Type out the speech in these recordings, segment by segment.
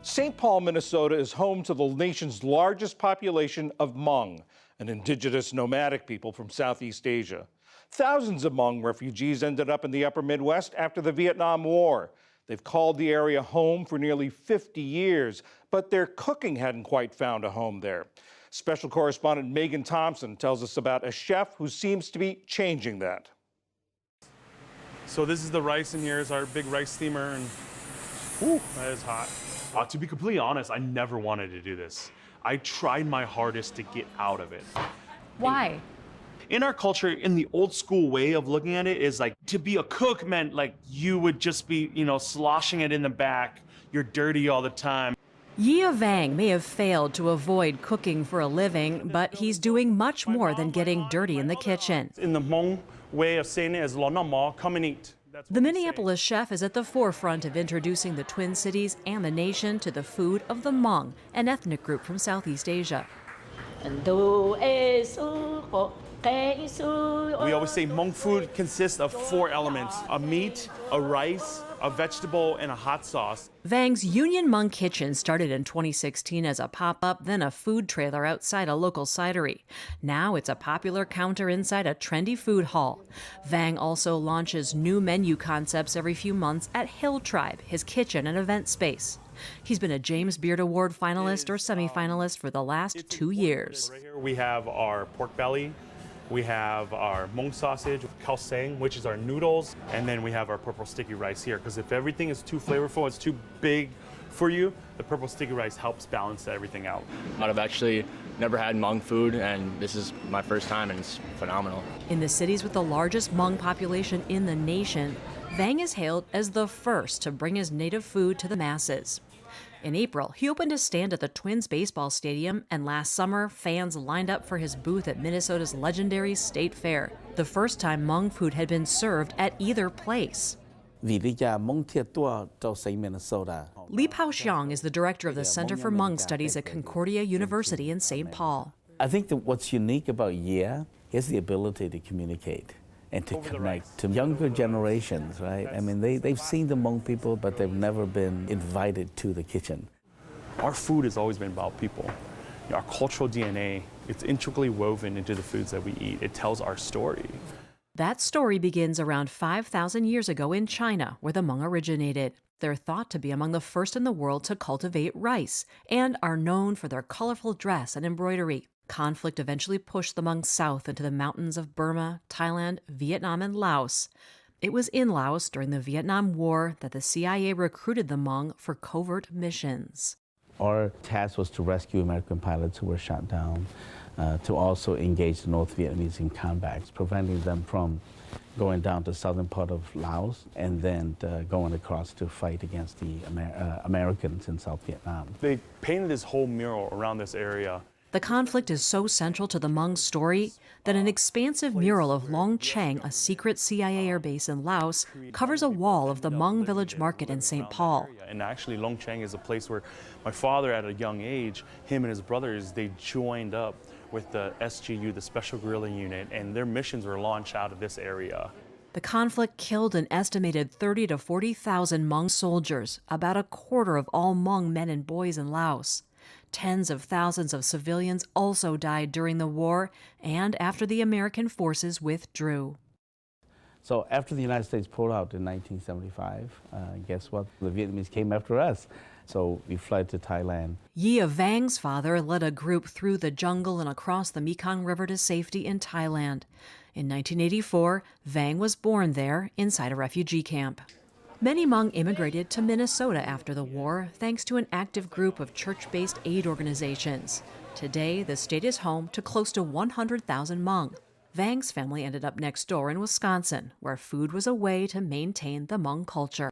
St. Paul, Minnesota is home to the nation's largest population of Hmong, an indigenous nomadic people from Southeast Asia. Thousands of Hmong refugees ended up in the upper Midwest after the Vietnam War. They've called the area home for nearly 50 years, but their cooking hadn't quite found a home there. Special correspondent Megan Thompson tells us about a chef who seems to be changing that. So this is the rice, and here's our big rice steamer, and whew, that is hot. To be completely honest, I never wanted to do this. I tried my hardest to get out of it. Why? In our culture, in the old school way of looking at it, is like to be a cook meant like you would just be, sloshing it in the back. You're dirty all the time. Yia Vang may have failed to avoid cooking for a living, but he's doing much more than getting dirty in the kitchen. In the Hmong way of saying it is "lo na ma, come and eat." The Minneapolis chef is at the forefront of introducing the Twin Cities and the nation to the food of the Hmong, an ethnic group from Southeast Asia. We always say Hmong food consists of 4 elements: a meat, a rice, a vegetable, and a hot sauce. Vang's Union Hmong Kitchen started in 2016 as a pop-up, then a food trailer outside a local cidery. Now it's a popular counter inside a trendy food hall. Vang also launches new menu concepts every few months at Hill Tribe, his kitchen and event space. He's been a James Beard Award finalist or semifinalist for the last 2 years. Right here we have our pork belly. We have our Hmong sausage, khao sang, which is our noodles, and then we have our purple sticky rice here. Because if everything is too flavorful, it's too big for you, the purple sticky rice helps balance everything out. I've actually never had Hmong food, and this is my first time, and it's phenomenal. In the cities with the largest Hmong population in the nation, Vang is hailed as the first to bring his native food to the masses. In April, he opened a stand at the Twins baseball stadium, and last summer, fans lined up for his booth at Minnesota's legendary State Fair, the first time Hmong food had been served at either place. Li Pao-xiang is the director of the Center for Hmong Studies at Concordia University in St. Paul. I think that what's unique about Yia is the ability to communicate and to connect to younger generations, right? I mean, they've seen the Hmong people, but they've never been invited to the kitchen. Our food has always been about people. Our cultural DNA, it's intricately woven into the foods that we eat. It tells our story. That story begins around 5,000 years ago in China, where the Hmong originated. They're thought to be among the first in the world to cultivate rice and are known for their colorful dress and embroidery. Conflict eventually pushed the Hmong south into the mountains of Burma, Thailand, Vietnam, and Laos. It was in Laos during the Vietnam War that the CIA recruited the Hmong for covert missions. Our task was to rescue American pilots who were shot down, to also engage the North Vietnamese in combat, preventing them from going down to the southern part of Laos and then going across to fight against the Americans in South Vietnam. They painted this whole mural around this area. The conflict is so central to the Hmong story that an expansive mural of Long Chang, a secret CIA air base in Laos, covers a wall of the Hmong village market in St. Paul. And actually, Long Chang is a place where my father, at a young age, him and his brothers, they joined up with the SGU, the Special Guerrilla Unit, and their missions were launched out of this area. The conflict killed an estimated 30,000 to 40,000 Hmong soldiers, about a quarter of all Hmong men and boys in Laos. Tens of thousands of civilians also died during the war and after the American forces withdrew. So after the United States pulled out in 1975, guess what? The Vietnamese came after us. So we fled to Thailand. Yia Vang's father led a group through the jungle and across the Mekong River to safety in Thailand. In 1984, Vang was born there inside a refugee camp. Many Hmong immigrated to Minnesota after the war, thanks to an active group of church-based aid organizations. Today, the state is home to close to 100,000 Hmong. Vang's family ended up next door in Wisconsin, where food was a way to maintain the Hmong culture.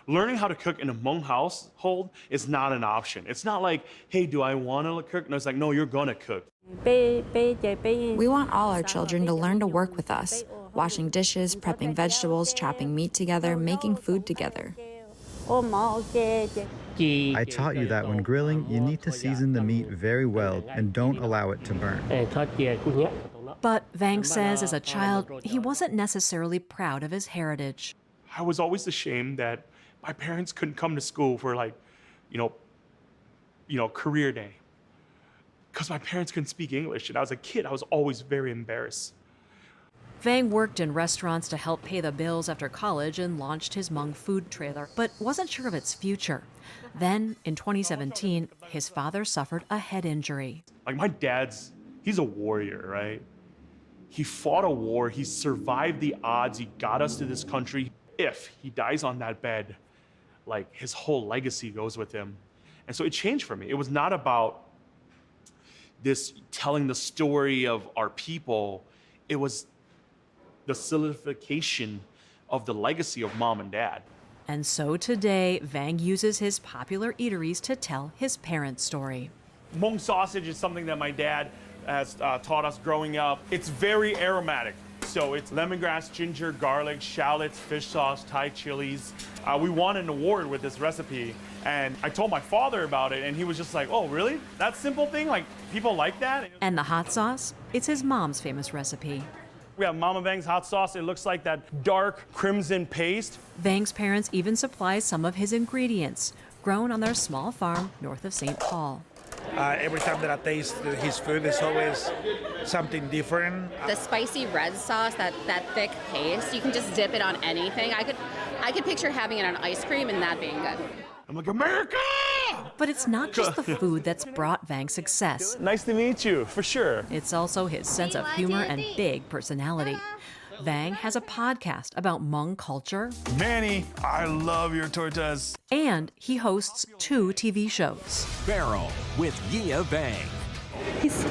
Learning how to cook in a Hmong household is not an option. It's not like, hey, do I want to cook? No, it's like, no, you're going to cook. We want all our children to learn to work with us, washing dishes, prepping vegetables, chopping meat together, making food together. I taught you that when grilling, you need to season the meat very well and don't allow it to burn. But Vang says as a child, he wasn't necessarily proud of his heritage. I was always ashamed that my parents couldn't come to school for career day. Because my parents couldn't speak English, and I was a kid, I was always very embarrassed. Vang worked in restaurants to help pay the bills after college and launched his Hmong food trailer, but wasn't sure of its future. Then, in 2017, his father suffered a head injury. Like, my dad's, he's a warrior, right? He fought a war, he survived the odds, he got us to this country. If he dies on that bed, like, his whole legacy goes with him. And so it changed for me. It was not about this telling the story of our people. It was the solidification of the legacy of mom and dad. And so today, Vang uses his popular eateries to tell his parents' story. Hmong sausage is something that my dad has taught us growing up. It's very aromatic. So it's lemongrass, ginger, garlic, shallots, fish sauce, Thai chilies. We won an award with this recipe, and I told my father about it, and he was just like, oh, really? That simple thing? Like, people like that? And the hot sauce? It's his mom's famous recipe. We have Mama Vang's hot sauce. It looks like that dark crimson paste. Vang's parents even supply some of his ingredients, grown on their small farm north of St. Paul. Every time that I taste his food, it's always something different. The spicy red sauce, that thick paste, you can just dip it on anything. I could picture having it on ice cream and that being good. I'm like, America! But it's not just the food that's brought Vang success. Nice to meet you, for sure. It's also his sense of humor and big personality. Vang has a podcast about Hmong culture. Manny, I love your tortas. And he hosts 2 TV shows. Barrel with Gia Vang. He's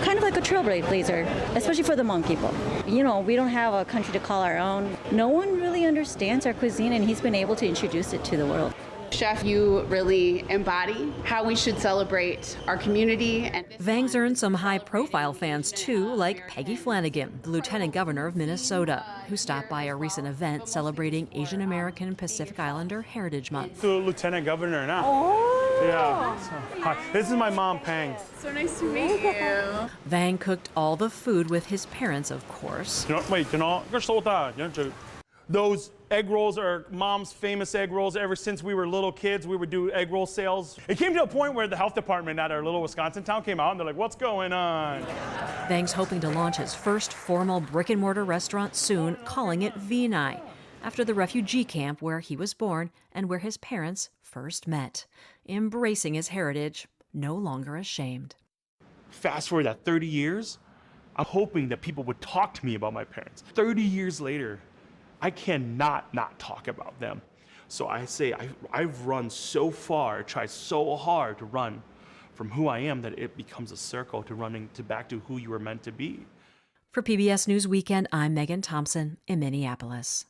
kind of like a trailblazer, especially for the Hmong people. We don't have a country to call our own. No one really understands our cuisine, and he's been able to introduce it to the world. Chef, you really embody how we should celebrate our community. And Vang's earned some high-profile fans, too, like Peggy Flanagan, the Lieutenant Governor of Minnesota, who stopped by a recent event celebrating Asian American Pacific Islander Heritage Month. The Lieutenant Governor now. Oh! Yeah. So, hi. This is my mom, Pang. So nice to meet you. Vang cooked all the food with his parents, of course. Those egg rolls are mom's famous egg rolls. Ever since we were little kids, we would do egg roll sales. It came to a point where the health department at our little Wisconsin town came out and they're like, what's going on? Vang's hoping to launch his first formal brick-and-mortar restaurant soon, calling it Vinai, after the refugee camp where he was born and where his parents first met. Embracing his heritage, no longer ashamed. Fast forward that 30 years, I'm hoping that people would talk to me about my parents. 30 years later, I cannot not talk about them. So I say I've run so far, tried so hard to run from who I am that it becomes a circle to running back to who you were meant to be. For PBS News Weekend, I'm Megan Thompson in Minneapolis.